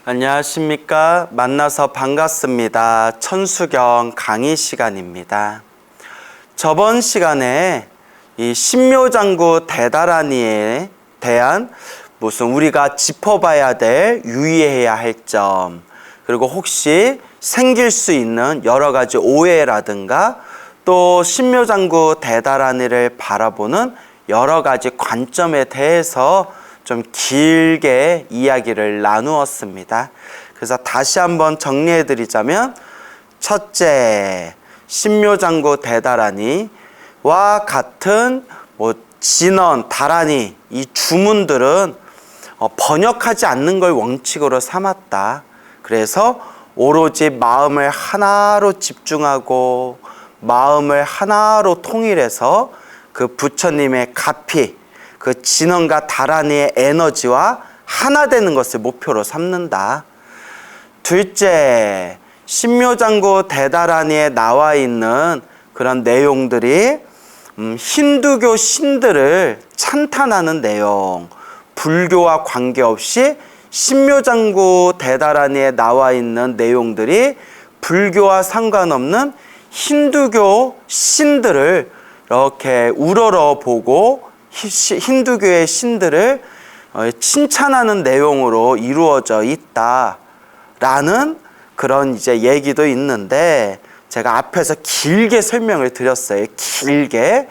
안녕하십니까. 만나서 반갑습니다. 천수경 강의 시간입니다. 저번 시간에 이 신묘장구 대다라니에 대한 무슨 우리가 짚어봐야 될 유의해야 할 점, 그리고 혹시 생길 수 있는 여러 가지 오해라든가 또 신묘장구 대다라니를 바라보는 여러 가지 관점에 대해서 좀 길게 이야기를 나누었습니다. 그래서 다시 한번 정리해 드리자면, 첫째, 신묘장구 대다라니와 같은 진언, 다라니, 이 주문들은 번역하지 않는 걸 원칙으로 삼았다. 그래서 오로지 마음을 하나로 집중하고 마음을 하나로 통일해서 그 부처님의 가피, 그 진언과 다라니의 에너지와 하나 되는 것을 목표로 삼는다. 둘째, 신묘장구 대다라니에 나와 있는 그런 내용들이 힌두교 신들을 찬탄하는 내용, 불교와 관계없이 신묘장구 대다라니에 나와 있는 내용들이 불교와 상관없는 힌두교 신들을 이렇게 우러러 보고 힌두교의 신들을 칭찬하는 내용으로 이루어져 있다라는 그런 이제 얘기도 있는데, 제가 앞에서 길게 설명을 드렸어요. 길게.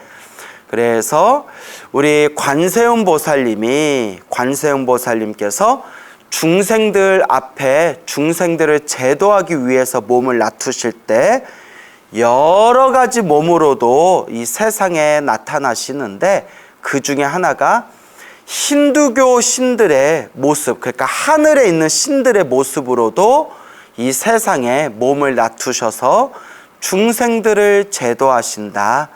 그래서 우리 관세음 보살님께서 중생들 앞에 중생들을 제도하기 위해서 몸을 낮추실 때 여러 가지 몸으로도 이 세상에 나타나시는데, 그 중에 하나가 힌두교 신들의 모습, 그러니까 하늘에 있는 신들의 모습으로도 이 세상에 몸을 낮추셔서 중생들을 제도하신다.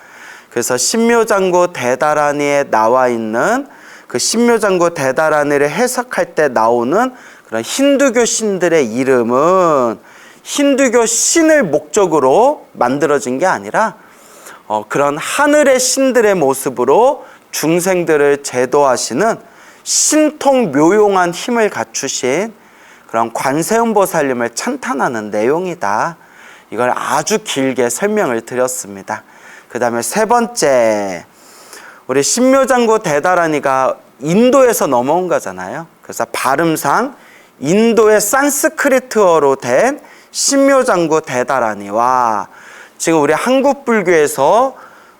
그래서 신묘장구 대다라니에 나와 있는 그 신묘장구 대다라니를 해석할 때 나오는 그런 힌두교 신들의 이름은 힌두교 신을 목적으로 만들어진 게 아니라 그런 하늘의 신들의 모습으로 중생들을 제도하시는 신통묘용한 힘을 갖추신 그런 관세음보살님을 찬탄하는 내용이다. 이걸 아주 길게 설명을 드렸습니다. 그 다음에 세 번째, 우리 신묘장구 대다라니가 인도에서 넘어온 거잖아요. 그래서 발음상 인도의 산스크리트어로 된 신묘장구 대다라니와 지금 우리 한국 불교에서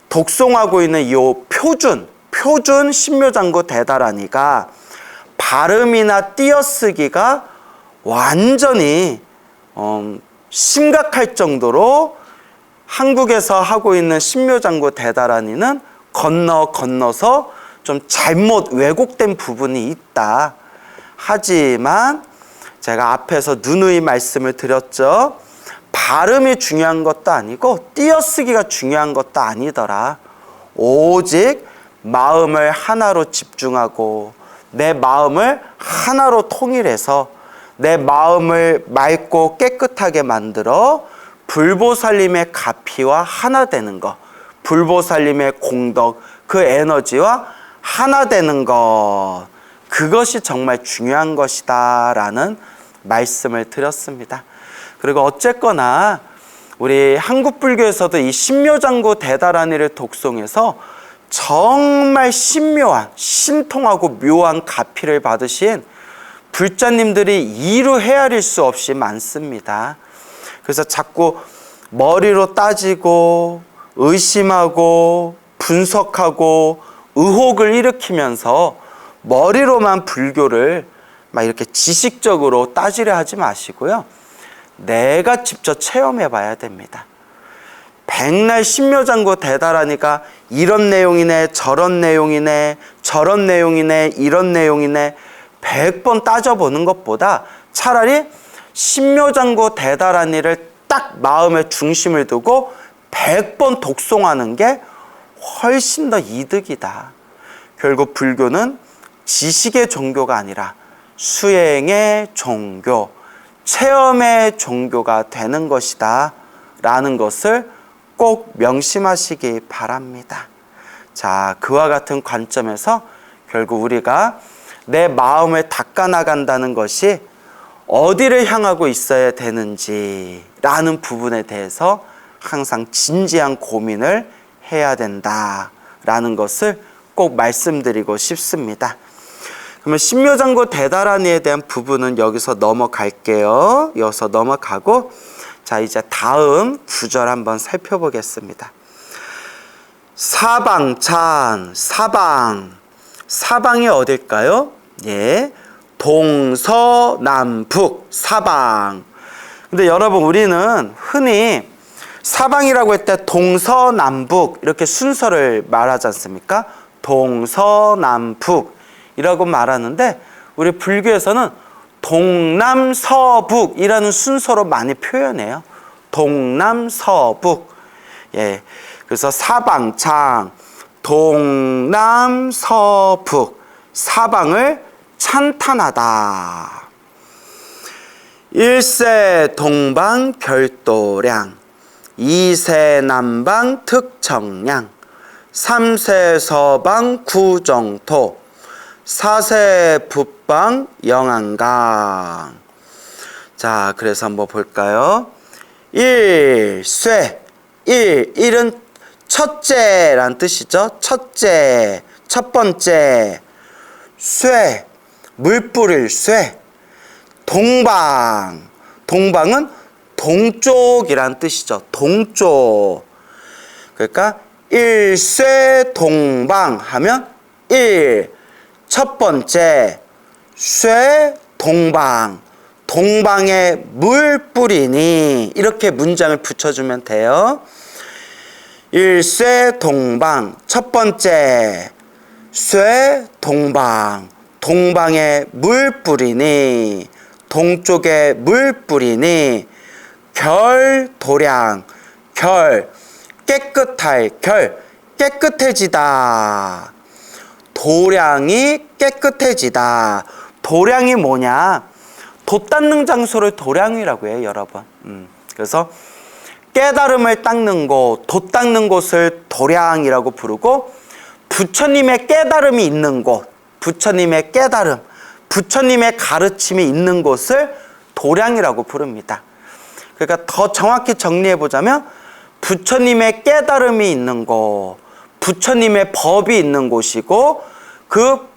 독송하고 있는 이 표준 신묘장구 대다라니가 발음이나 띄어쓰기가 완전히 심각할 정도로 한국에서 하고 있는 신묘장구 대다라니는 건너서 좀 잘못 왜곡된 부분이 있다. 하지만 제가 앞에서 누누이 말씀을 드렸죠. 발음이 중요한 것도 아니고 띄어쓰기가 중요한 것도 아니더라. 오직 마음을 하나로 집중하고 내 마음을 하나로 통일해서 내 마음을 맑고 깨끗하게 만들어 불보살님의 가피와 하나 되는 것, 불보살님의 공덕, 그 에너지와 하나 되는 것, 그것이 정말 중요한 것이다 라는 말씀을 드렸습니다. 그리고 어쨌거나 우리 한국 불교에서도 이 신묘장구 대다라니를 독송해서 정말 신묘한, 신통하고 묘한 가피를 받으신 불자님들이 이루 헤아릴 수 없이 많습니다. 그래서 자꾸 머리로 따지고 의심하고 분석하고 의혹을 일으키면서 머리로만 불교를 막 이렇게 지식적으로 따지려 하지 마시고요. 내가 직접 체험해 봐야 됩니다. 백날 신묘장구 대다라니까 이런 내용이네, 저런 내용이네, 저런 내용이네, 이런 내용이네 100번 따져보는 것보다 차라리 신묘장구 대다라니를 딱 마음의 중심을 두고 100번 독송하는 게 훨씬 더 이득이다. 결국 불교는 지식의 종교가 아니라 수행의 종교, 체험의 종교가 되는 것이다 라는 것을 꼭 명심하시기 바랍니다. 자, 그와 같은 관점에서 결국 우리가 내 마음을 닦아나간다는 것이 어디를 향하고 있어야 되는지라는 부분에 대해서 항상 진지한 고민을 해야 된다라는 것을 꼭 말씀드리고 싶습니다. 그러면 신묘장구 대다라니에 대한 부분은 여기서 넘어갈게요. 여기서 넘어가고 자 이제 다음 구절 한번 살펴보겠습니다. 사방찬 사방이 어딜까요? 예, 동서남북 사방. 근데 여러분 우리는 흔히 사방이라고 할 때 동서남북 이렇게 순서를 말하지 않습니까? 동서남북이라고 말하는데 우리 불교에서는 동남서북이라는 순서로 많이 표현해요. 동남서북. 예. 그래서 사방창 동남서북 사방을 찬탄하다. 일세 동방 별도량 이세 남방 특정량 삼세 서방 구정토 사세 북방 영안강. 자, 그래서 한번 볼까요? 일쇠 일은 첫째란 뜻이죠. 첫째, 첫 번째. 쇠, 물 뿌릴 쇠. 동방은 동쪽이란 뜻이죠. 동쪽. 그러니까 일쇠 동방 하면 일, 첫 번째. 쇠 동방, 동방에 물 뿌리니 이렇게 문장을 붙여주면 돼요. 일쇠 동방, 첫 번째. 쇠 동방, 동방에 물 뿌리니, 동쪽에 물 뿌리니. 결 도량, 결 깨끗할, 결 깨끗해지다. 도량이 깨끗해지다. 도량이 뭐냐? 돛 닦는 장소를 도량이라고 해요, 여러분. 그래서 깨달음을 닦는 곳, 돛 닦는 곳을 도량이라고 부르고, 부처님의 깨달음이 있는 곳, 부처님의 깨달음, 부처님의 가르침이 있는 곳을 도량이라고 부릅니다. 그러니까 더 정확히 정리해 보자면 부처님의 깨달음이 있는 곳, 부처님의 법이 있는 곳이고 그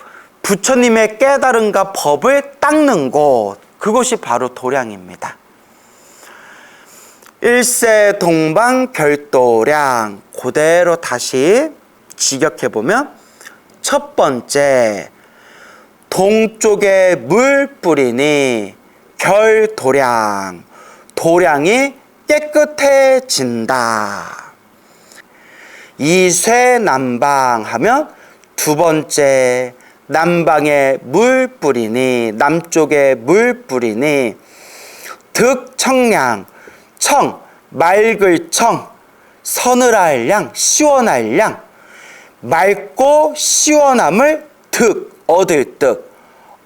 부처님의 깨달음과 법을 닦는 곳, 그곳이 바로 도량입니다. 일세 동방 별도량, 그대로 다시 직역해보면 첫 번째, 동쪽에 물 뿌리니 결도량, 도량이 깨끗해진다. 이쇠 남방 하면 두 번째, 남방에 물 뿌리니, 남쪽에 물 뿌리니. 득청량, 청, 맑을 청, 서늘할 양, 시원할 양. 맑고 시원함을 얻을 득,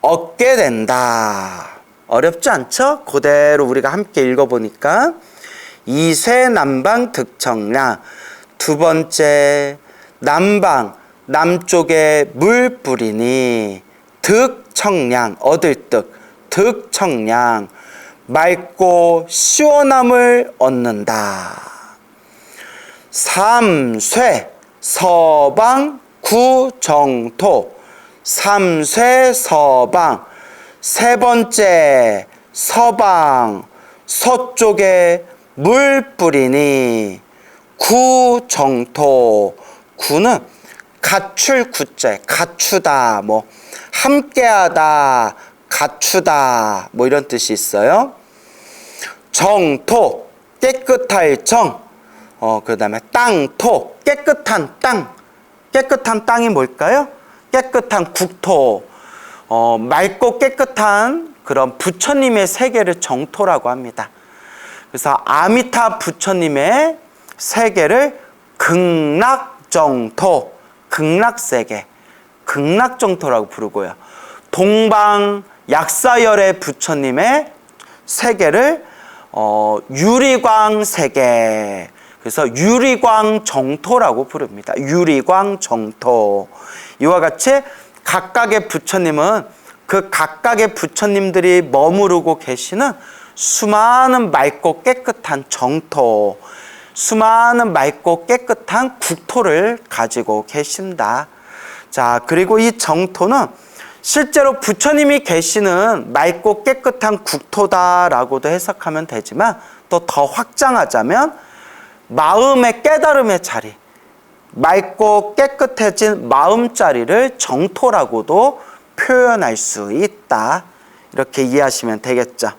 얻게 된다. 어렵지 않죠? 그대로 우리가 함께 읽어보니까 이세 남방 득청량, 두 번째, 남방, 남쪽에 물 뿌리니. 득청량, 얻을 득, 득청량, 맑고 시원함을 얻는다. 삼쇠, 서방, 구정토. 삼쇠 서방, 세 번째, 서방, 서쪽에 물 뿌리니. 구정토, 구는 갖출 구자, 갖추다, 뭐 함께하다, 갖추다, 뭐 이런 뜻이 있어요. 정토, 깨끗할 정. 그 다음에 땅토, 깨끗한 땅. 깨끗한 땅이 뭘까요? 깨끗한 국토. 맑고 깨끗한 그런 부처님의 세계를 정토라고 합니다. 그래서 아미타 부처님의 세계를 극락정토, 극락세계, 극락정토라고 부르고요. 동방 약사열의 부처님의 세계를 유리광세계, 그래서 유리광정토라고 부릅니다. 유리광정토. 이와 같이 각각의 부처님은 그 각각의 부처님들이 머무르고 계시는 수많은 맑고 깨끗한 정토, 수많은 맑고 깨끗한 국토를 가지고 계신다. 자, 그리고 이 정토는 실제로 부처님이 계시는 맑고 깨끗한 국토다라고도 해석하면 되지만 또 더 확장하자면 마음의 깨달음의 자리, 맑고 깨끗해진 마음자리를 정토라고도 표현할 수 있다. 이렇게 이해하시면 되겠죠.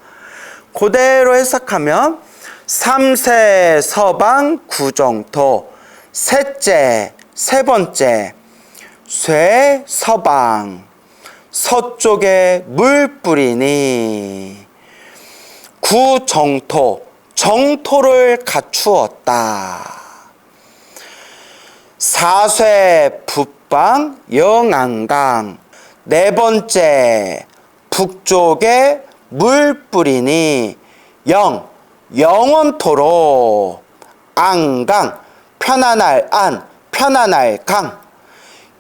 그대로 해석하면 삼세 서방 구정토, 셋째, 세 번째 쇠 서방, 서쪽에 물뿌리니 구정토, 정토를 갖추었다. 사쇠 북방 영안강, 네 번째 북쪽에 물뿌리니 영원토로 안강, 편안할 안, 편안할 강,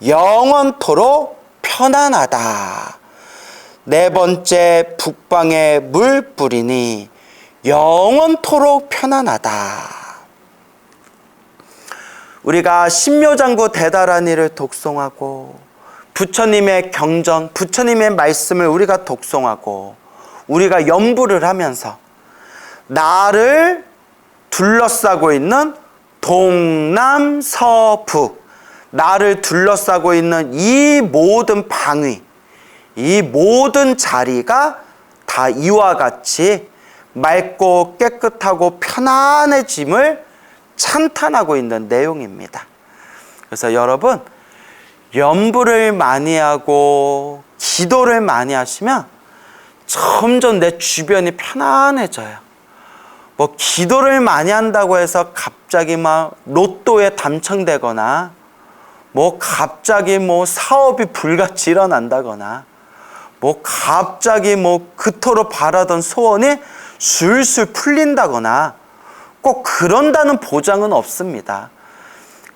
영원토로 편안하다. 네 번째 북방에 물뿌리니 영원토록 편안하다. 우리가 신묘장구 대다라니를 독송하고 부처님의 경전, 부처님의 말씀을 우리가 독송하고 우리가 연부를 하면서 나를 둘러싸고 있는 동남서북, 나를 둘러싸고 있는 이 모든 방위, 이 모든 자리가 다 이와 같이 맑고 깨끗하고 편안해짐을 찬탄하고 있는 내용입니다. 그래서 여러분, 연부를 많이 하고 기도를 많이 하시면 점점 내 주변이 편안해져요. 뭐 기도를 많이 한다고 해서 갑자기 막 로또에 당첨되거나 뭐 갑자기 뭐 사업이 불같이 일어난다거나 뭐 갑자기 뭐 그토록 바라던 소원이 술술 풀린다거나 꼭 그런다는 보장은 없습니다.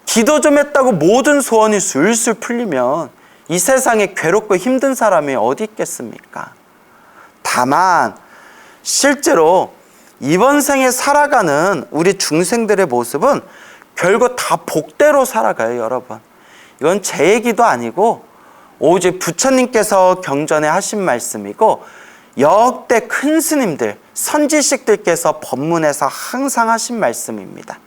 기도 좀 했다고 모든 소원이 술술 풀리면 이 세상에 괴롭고 힘든 사람이 어디 있겠습니까? 다만 실제로 이번 생에 살아가는 우리 중생들의 모습은 결국 다 복대로 살아가요, 여러분. 이건 제 얘기도 아니고 오직 부처님께서 경전에 하신 말씀이고 역대 큰 스님들, 선지식들께서 법문에서 항상 하신 말씀입니다.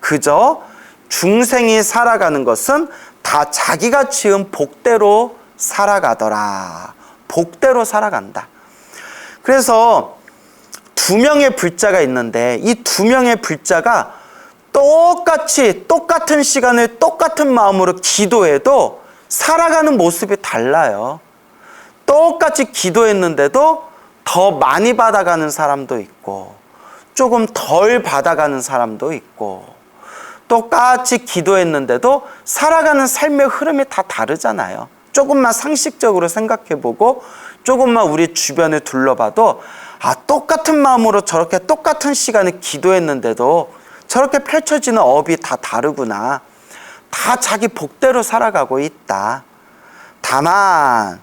그저 중생이 살아가는 것은 다 자기가 지은 복대로 살아가더라. 복대로 살아간다. 그래서 두 명의 불자가 있는데 이 두 명의 불자가 똑같은 시간을 똑같은 마음으로 기도해도 살아가는 모습이 달라요. 똑같이 기도했는데도 더 많이 받아가는 사람도 있고 조금 덜 받아가는 사람도 있고 똑같이 기도했는데도 살아가는 삶의 흐름이 다 다르잖아요. 조금만 상식적으로 생각해보고 조금만 우리 주변을 둘러봐도 똑같은 마음으로 저렇게 똑같은 시간에 기도했는데도 저렇게 펼쳐지는 업이 다 다르구나. 다 자기 복대로 살아가고 있다. 다만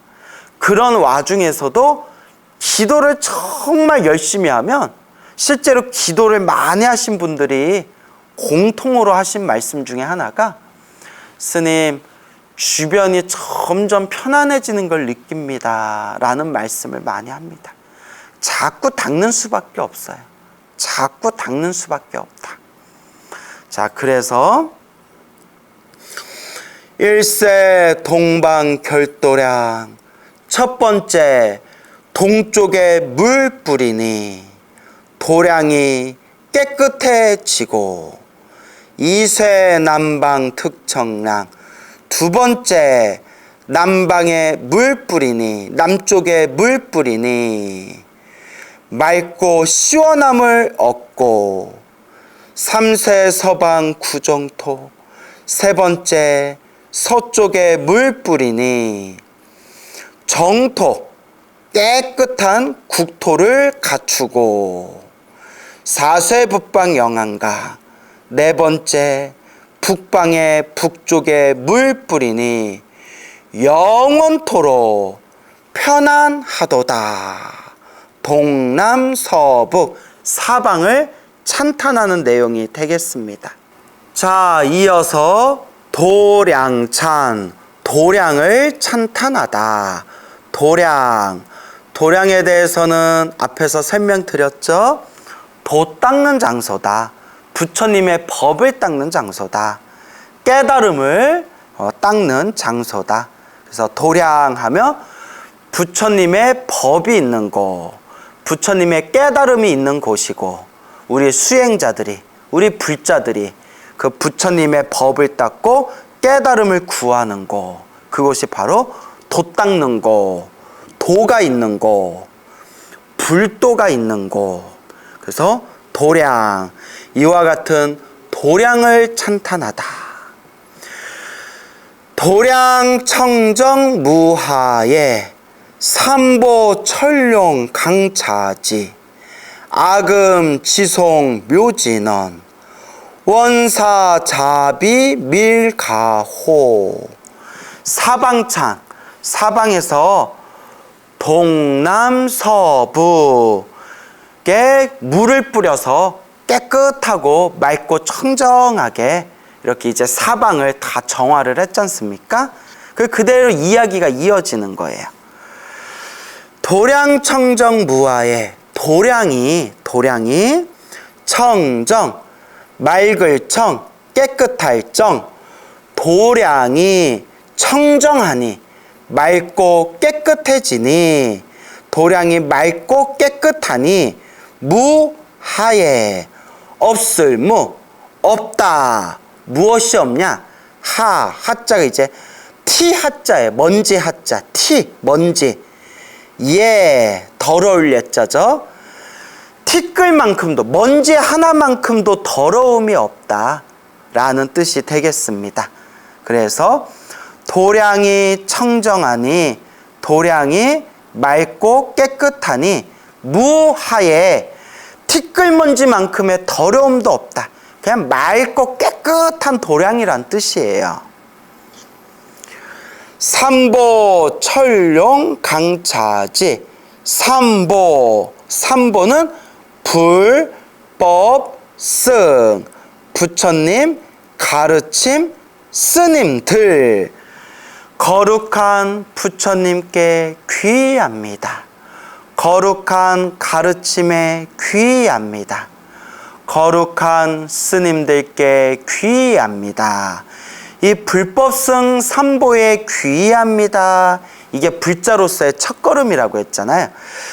그런 와중에서도 기도를 정말 열심히 하면 실제로 기도를 많이 하신 분들이 공통으로 하신 말씀 중에 하나가 스님, 주변이 점점 편안해지는 걸 느낍니다 라는 말씀을 많이 합니다. 자꾸 닦는 수밖에 없어요. 자꾸 닦는 수밖에 없다. 자, 그래서 일세 동방 결도량, 첫 번째 동쪽에 물 뿌리니 도량이 깨끗해지고, 이세 남방 특청량, 두 번째 남방에 물 뿌리니, 남쪽에 물 뿌리니 맑고 시원함을 얻고, 삼세 서방 구정토, 세 번째 서쪽에 물 뿌리니 정토, 깨끗한 국토를 갖추고, 사세 북방 영안가, 네 번째 북방에 북쪽에 물 뿌리니 영원토록 편안하도다. 동남서북 사방을 찬탄하는 내용이 되겠습니다. 자, 이어서 도량찬, 도량을 찬탄하다. 도량에 대해서는 앞에서 설명드렸죠. 도 닦는 장소다. 부처님의 법을 닦는 장소다. 깨달음을 닦는 장소다. 그래서 도량하며 부처님의 법이 있는 곳, 부처님의 깨달음이 있는 곳이고, 우리 수행자들이, 우리 불자들이 그 부처님의 법을 닦고 깨달음을 구하는 곳, 그곳이 바로 도 닦는 곳, 도가 있는 곳, 불도가 있는 곳. 그래서 도량, 이와 같은 도량을 찬탄하다. 도량 청정 무하에 삼보 철룡 강차지 아금 지송 묘진원 원사 자비 밀가호. 사방창, 사방에서 동남서북에 물을 뿌려서 깨끗하고 맑고 청정하게 이렇게 이제 사방을 다 정화를 했지 않습니까? 그대로 이야기가 이어지는 거예요. 도량청정 무하에, 도량이 청정, 맑을 청, 깨끗할 정, 도량이 청정하니 맑고 깨끗해지니, 도량이 맑고 깨끗하니 무하에, 없을 무, 없다. 무엇이 없냐? 하자가 이제 티하자에, 먼지 하자, 먼지. 예, 더러울 예자죠. 티끌만큼도, 먼지 하나만큼도 더러움이 없다 라는 뜻이 되겠습니다. 그래서 도량이 청정하니, 도량이 맑고 깨끗하니 무하에, 티끌먼지만큼의 더러움도 없다. 그냥 맑고 깨끗한 도량이란 뜻이에요. 삼보 철룡 강차지. 삼보는 불, 법, 승. 부처님, 가르침, 스님들. 거룩한 부처님께 귀의합니다. 거룩한 가르침에 귀의합니다. 거룩한 스님들께 귀의합니다. 이 불법성 삼보에 귀의합니다. 이게 불자로서의 첫걸음이라고 했잖아요.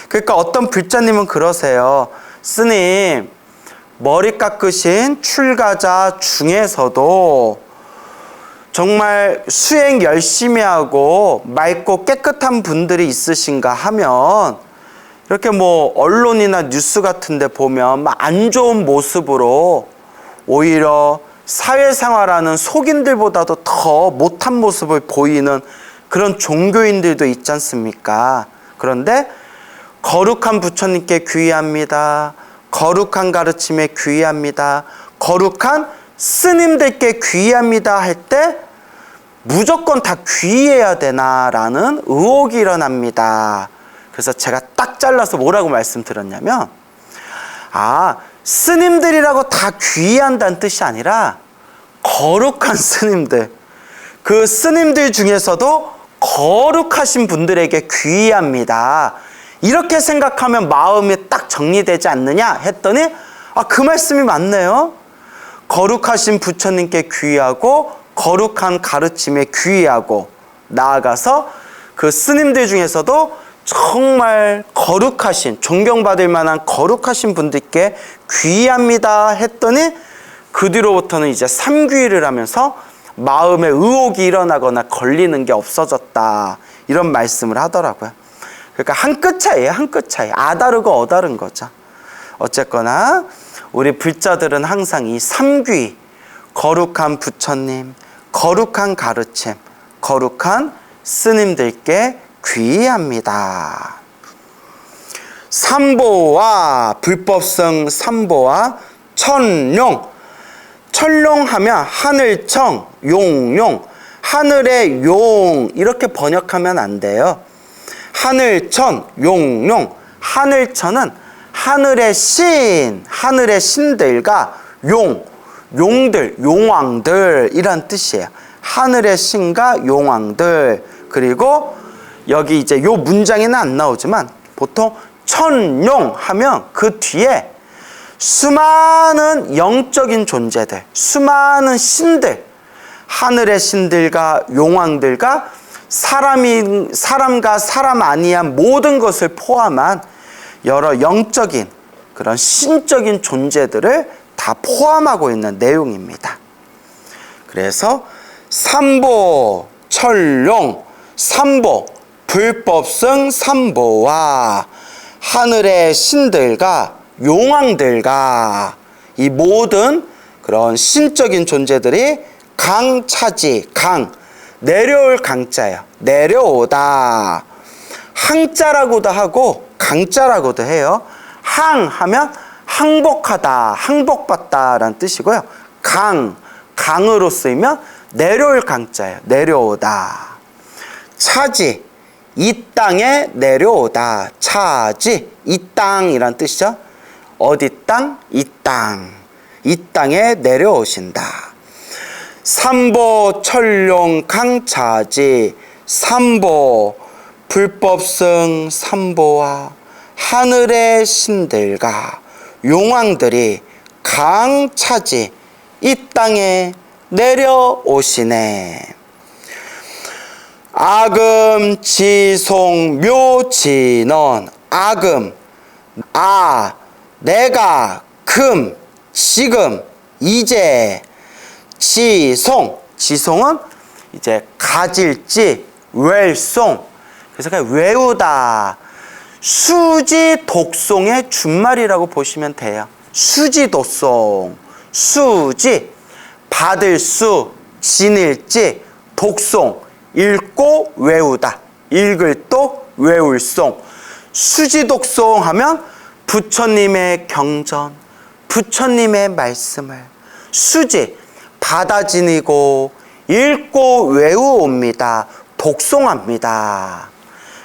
그러니까 어떤 불자님은 그러세요. 스님, 머리 깎으신 출가자 중에서도 정말 수행 열심히 하고 맑고 깨끗한 분들이 있으신가 하면, 이렇게 뭐 언론이나 뉴스 같은 데 보면 막 안 좋은 모습으로 오히려 사회생활하는 속인들보다도 더 못한 모습을 보이는 그런 종교인들도 있지 않습니까? 그런데 거룩한 부처님께 귀의합니다. 거룩한 가르침에 귀의합니다. 거룩한 스님들께 귀의합니다 할 때 무조건 다 귀의해야 되나라는 의혹이 일어납니다. 그래서 제가 딱 잘라서 뭐라고 말씀드렸냐면, 스님들이라고 다 귀의한다는 뜻이 아니라 거룩한 스님들, 그 스님들 중에서도 거룩하신 분들에게 귀의합니다. 이렇게 생각하면 마음이 딱 정리되지 않느냐 했더니 그 말씀이 맞네요. 거룩하신 부처님께 귀의하고 거룩한 가르침에 귀의하고, 나아가서 그 스님들 중에서도 정말 거룩하신, 존경받을 만한 거룩하신 분들께 귀의합니다 했더니 그 뒤로부터는 이제 삼귀의를 하면서 마음에 의혹이 일어나거나 걸리는 게 없어졌다, 이런 말씀을 하더라고요. 그러니까 한 끗 차이예요. 한 끗 차이. 아다르고 어다른 거죠. 어쨌거나 우리 불자들은 항상 이 삼귀, 거룩한 부처님, 거룩한 가르침, 거룩한 스님들께 귀의합니다. 삼보와, 불법성 삼보와 천룡. 천룡하면 하늘청, 용룡. 하늘의 용 이렇게 번역하면 안 돼요. 하늘천, 용용. 하늘천은 하늘의 신, 하늘의 신들과 용들, 용왕들 이란 뜻이에요. 하늘의 신과 용왕들. 그리고 여기 이제 요 문장에는 안 나오지만 보통 천용 하면 그 뒤에 수많은 영적인 존재들, 수많은 신들, 하늘의 신들과 용왕들과 사람과 사람 아니한 모든 것을 포함한 여러 영적인 그런 신적인 존재들을 다 포함하고 있는 내용입니다. 그래서 삼보, 천룡, 삼보, 불법성 삼보와 하늘의 신들과 용왕들과 이 모든 그런 신적인 존재들이 강차지, 내려올 강자예요. 내려오다. 항자라고도 하고 강자라고도 해요. 항하면 항복하다, 항복받다라는 뜻이고요. 강으로 쓰이면 내려올 강자예요. 내려오다. 차지, 이 땅에 내려오다. 차지, 이 땅이란 뜻이죠. 어디 땅? 이 땅. 이 땅에 내려오신다. 삼보, 천룡, 강차지, 삼보, 불법성 삼보와 하늘의 신들과 용왕들이 강차지, 이 땅에 내려오시네. 아금, 지송, 묘진언. 아금, 내가, 지금, 이제. 지송은 이제 가질지, 웰송. 그래서 그냥 외우다. 수지 독송의 준말이라고 보시면 돼요. 수지독송. 수지, 받을 수, 지닐지, 독송, 읽고 외우다. 읽을 독, 외울 송. 수지독송 하면 부처님의 경전, 부처님의 말씀을 수지, 받아 지니고 읽고 외우옵니다. 독송합니다.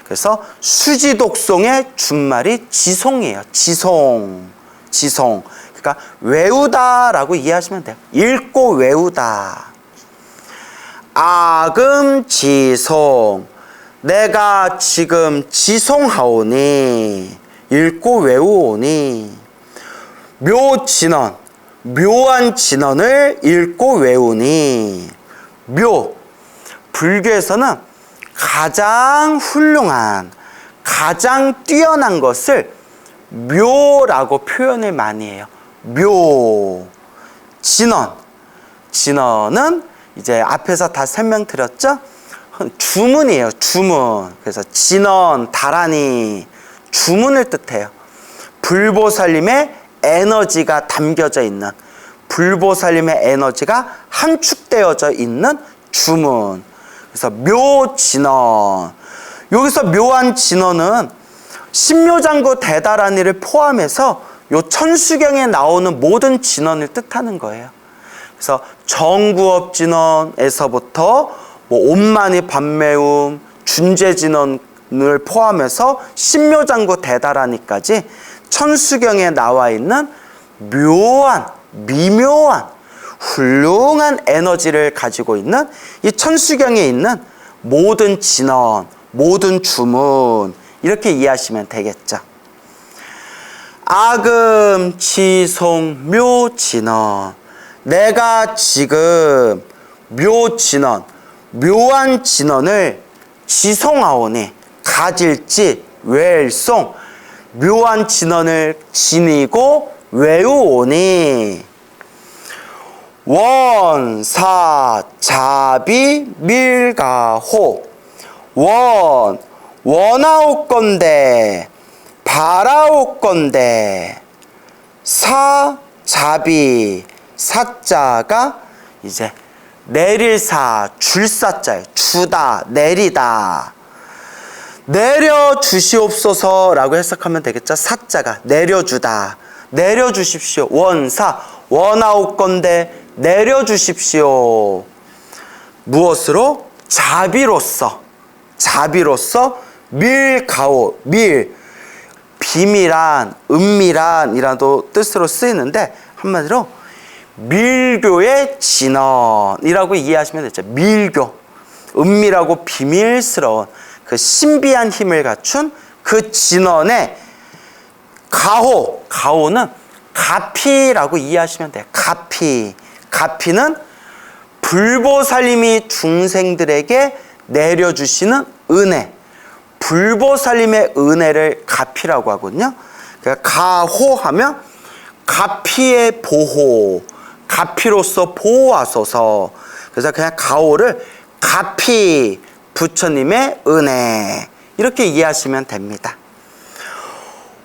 그래서 수지독송의 준말이 지송이에요. 지송. 그러니까 외우다라고 이해하시면 돼요. 읽고 외우다. 아금지송. 내가 지금 지송하오니, 읽고 외우오니. 묘진언. 묘한 진언을 읽고 외우니. 불교에서는 가장 훌륭한, 가장 뛰어난 것을 묘라고 표현을 많이 해요. 진언은 이제 앞에서 다 설명드렸죠? 주문이에요. 주문. 그래서 진언, 다라니, 주문을 뜻해요. 불보살님의 에너지가 담겨져 있는, 불보살님의 에너지가 함축되어져 있는 주문. 그래서 묘진언. 여기서 묘한 진언은 신묘장구 대다라니를 포함해서 요 천수경에 나오는 모든 진언을 뜻하는 거예요. 그래서 정구업진언에서부터 뭐 온만이 반매움, 준재진언을 포함해서 신묘장구 대다라니까지 천수경에 나와 있는 묘한, 미묘한, 훌륭한 에너지를 가지고 있는 이 천수경에 있는 모든 진언, 모든 주문, 이렇게 이해하시면 되겠죠. 아금, 지송, 묘진언. 내가 지금 묘진언, 묘한 진언을 지송하오니, 가질지, 외송, 묘한 진언을 지니고 외우오니. 원사자비 밀가호. 원하옵건대, 바라옵건대. 사자비, 사자가 이제 내릴사, 줄사자예요. 주다, 내리다. 내려주시옵소서라고 해석하면 되겠죠. 사자가 내려주다. 내려주십시오. 원하옵건대 내려주십시오. 무엇으로? 자비로서 밀가오, 비밀한, 은밀한이라도 뜻으로 쓰이는데 한마디로 밀교의 진언이라고 이해하시면 되죠. 밀교, 은밀하고 비밀스러운 그 신비한 힘을 갖춘 그 진언의 가호는 가피라고 이해하시면 돼요. 가피는 불보살님이 중생들에게 내려주시는 은혜, 불보살님의 은혜를 가피라고 하거든요. 그러니까 가호하면 가피의 보호, 가피로서 보호하소서. 그래서 그냥 가호를 가피, 부처님의 은혜, 이렇게 이해하시면 됩니다.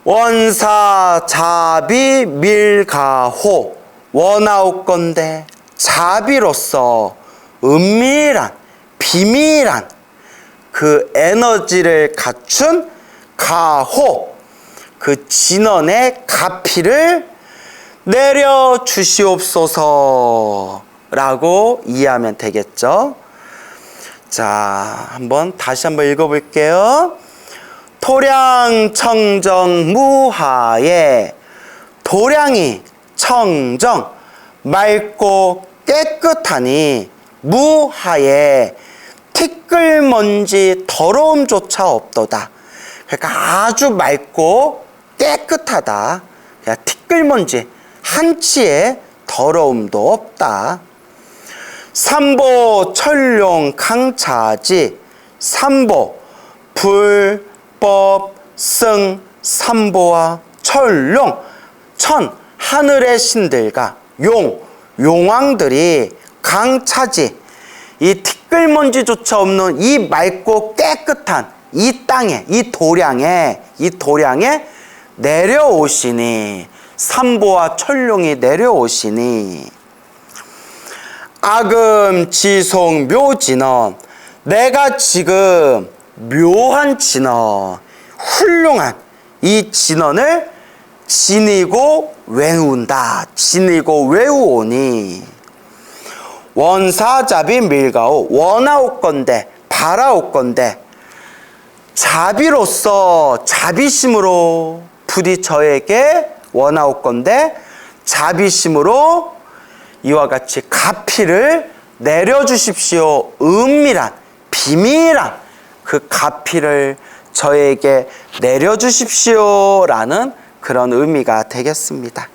원사 자비 밀가호, 원하옵건대 자비로서 은밀한, 비밀한 그 에너지를 갖춘 가호, 그 진언의 가피를 내려주시옵소서 라고 이해하면 되겠죠. 자, 다시 한번 읽어볼게요. 토량 청정 무하에, 도량이 청정 맑고 깨끗하니 무하에 티끌먼지 더러움조차 없도다. 그러니까 아주 맑고 깨끗하다. 그냥 티끌먼지 한치의 더러움도 없다. 삼보 철룡 강차지, 삼보 불법 승 삼보와 철룡, 하늘의 신들과 용왕들이 강차지, 이 티끌먼지조차 없는 이 맑고 깨끗한 이 땅에, 이 도량에 내려오시니, 삼보와 철룡이 내려오시니, 아금 지송 묘진언, 내가 지금 묘한 진언, 훌륭한 이 진언을 지니고 외운다. 지니고 외우오니, 원사자비 밀가오, 원하옵건대, 바라옵건대, 자비로서, 자비심으로 부디 저에게 원하옵건대, 자비심으로 이와 같이 가피를 내려주십시오. 은밀한, 비밀한 그 가피를 저에게 내려주십시오 라는 그런 의미가 되겠습니다.